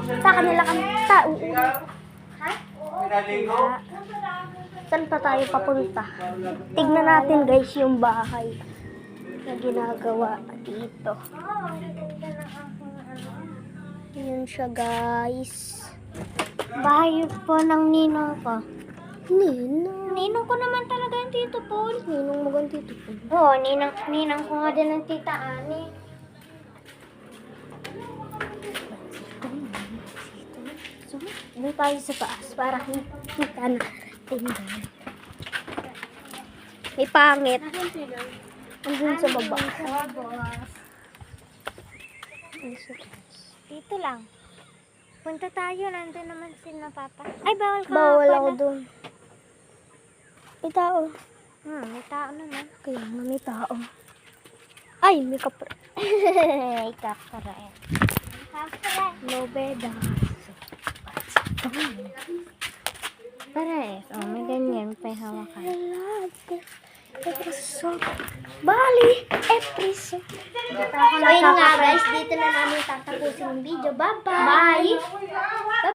Sa kanila kami. Ha? Saan pa tayo papunta? Tignan natin guys yung bahay na ginagawa dito. Yun siya guys. Bahay po ng ninong ko. Ninong ko naman talaga yung Tito Paul. Ninong mo yung Tito Paul? Oo, ninang ko nga din ng Tita Ani. So, doon tayo sa taas para kita natin. May pangit. Andun sa baba. Dito lang. Punta tayo, nandun naman sila papa. Ay, bawal ka. Bawal ako doon. May tao. May tao naman. Kaya nga may tao. Ay, may kapre. Ay, kapare. Lobeda. Pare, may ganyan pa yung hawakan. Epriso. Bali, epriso. So, yun nga guys, dito na namin tatapusin yung video. Bye-bye!